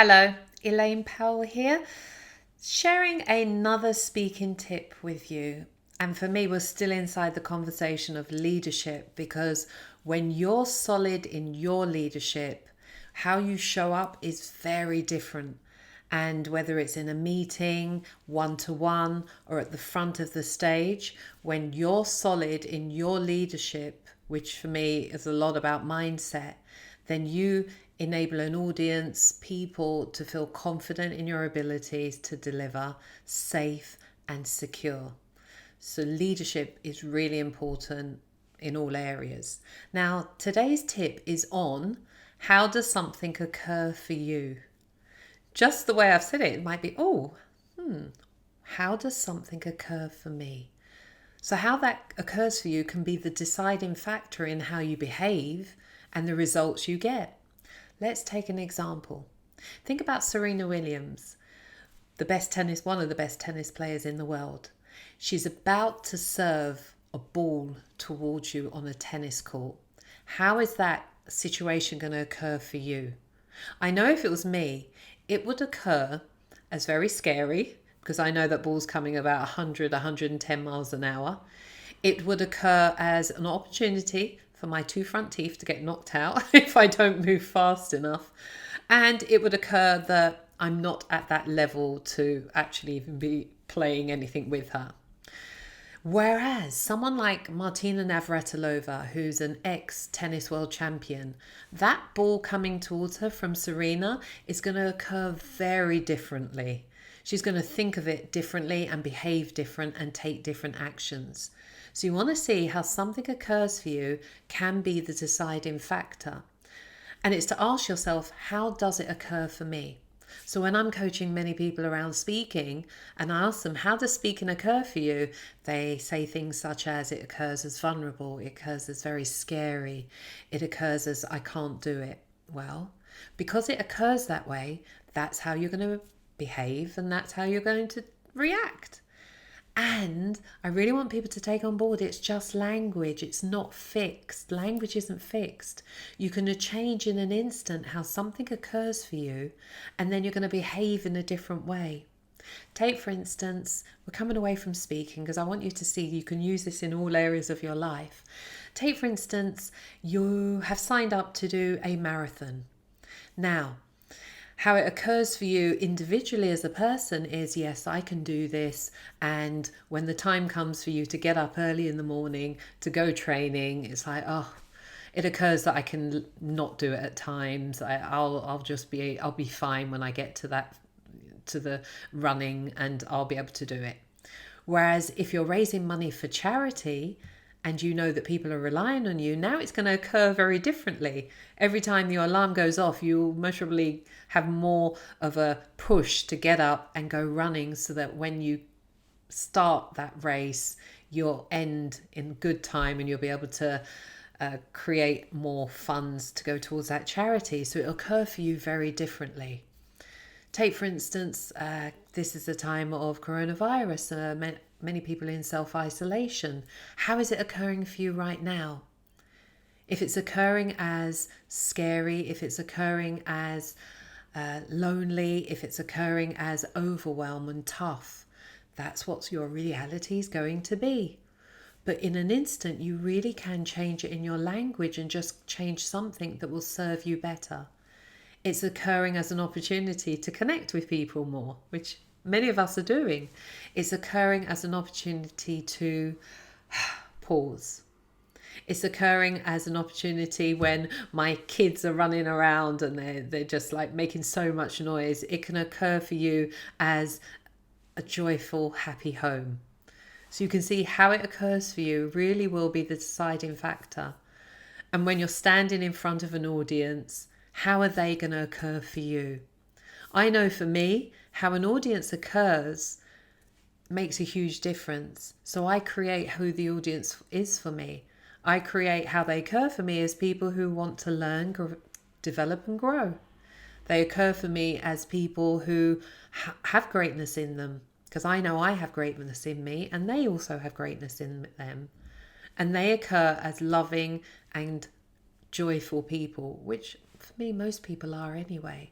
Hello, Elaine Powell here, sharing another speaking tip with you. And for me, we're still inside the conversation of leadership, because when you're solid in your leadership, how you show up is very different. And whether it's in a meeting, one-to-one, or at the front of the stage, when you're solid in your leadership, which for me is a lot about mindset, then you enable an audience, people to feel confident in your abilities to deliver safe and secure. So leadership is really important in all areas. Now, today's tip is on how does something occur for you? Just the way I've said it, it might be, how does something occur for me? So how that occurs for you can be the deciding factor in how you behave and the results you get. Let's take an example. Think about Serena Williams, one of the best tennis players in the world. She's about to serve a ball towards you on a tennis court. How is that situation going to occur for you? I know if it was me, it would occur as very scary, because I know that ball's coming about 100, 110 miles an hour. It would occur as an opportunity for my two front teeth to get knocked out if I don't move fast enough. And it would occur that I'm not at that level to actually even be playing anything with her. Whereas someone like Martina Navratilova, who's an ex-tennis world champion, that ball coming towards her from Serena is going to occur very differently. She's going to think of it differently and behave different and take different actions. So you want to see how something occurs for you can be the deciding factor. And it's to ask yourself, how does it occur for me? So when I'm coaching many people around speaking and I ask them, how does speaking occur for you? They say things such as, it occurs as vulnerable, it occurs as very scary, it occurs as I can't do it. Well, because it occurs that way, that's how you're going to behave and that's how you're going to react. And I really want people to take on board, it's just language. It's not fixed. Language isn't fixed. You can change in an instant how something occurs for you, and then you're going to behave in a different way. Take, for instance, we're coming away from speaking because I want you to see you can use this in all areas of your life. Take, for instance, you have signed up to do a marathon. Now, how it occurs for you individually as a person is, yes, I can do this. And when the time comes for you to get up early in the morning to go training, it's like, it occurs that I can not do it at times. I'll be fine when I get to the running, and I'll be able to do it. Whereas if you're raising money for charity, and you know that people are relying on you, now it's going to occur very differently. Every time your alarm goes off, you'll measurably have more of a push to get up and go running, so that when you start that race, you'll end in good time and you'll be able to create more funds to go towards that charity. So it'll occur for you very differently. Take, for instance, this is a time of coronavirus, many people in self-isolation. How is it occurring for you right now? If it's occurring as scary, if it's occurring as lonely, if it's occurring as overwhelm and tough, that's what your reality is going to be. But in an instant, you really can change it in your language and just change something that will serve you better. It's occurring as an opportunity to connect with people more, which many of us are doing. It's occurring as an opportunity to pause. It's occurring as an opportunity when my kids are running around and they're just like making so much noise. It can occur for you as a joyful, happy home. So you can see how it occurs for you really will be the deciding factor. And when you're standing in front of an audience, how are they going to occur for you? I know for me, how an audience occurs makes a huge difference. So I create who the audience is for me. I create how they occur for me as people who want to learn, develop and grow. They occur for me as people who have greatness in them, because I know I have greatness in me and they also have greatness in them. And they occur as loving and joyful people, which for me most people are anyway.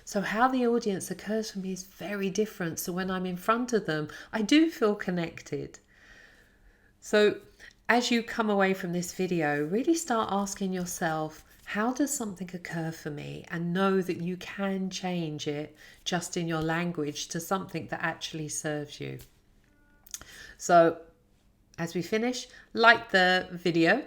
So how the audience occurs for me is very different. So when I'm in front of them, I do feel connected. So as you come away from this video, really start asking yourself, how does something occur for me? And know that you can change it just in your language to something that actually serves you. So as we finish, like the video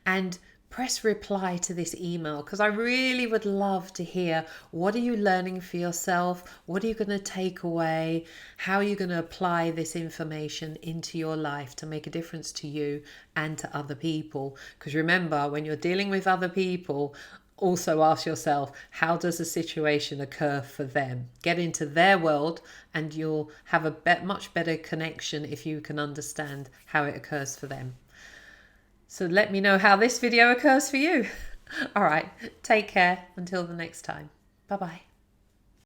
and press reply to this email, because I really would love to hear, what are you learning for yourself? What are you going to take away? How are you going to apply this information into your life to make a difference to you and to other people? Because remember, when you're dealing with other people, also ask yourself, how does a situation occur for them? Get into their world and you'll have a much better connection if you can understand how it occurs for them. So let me know how this video occurs for you. All right, take care until the next time. Bye-bye.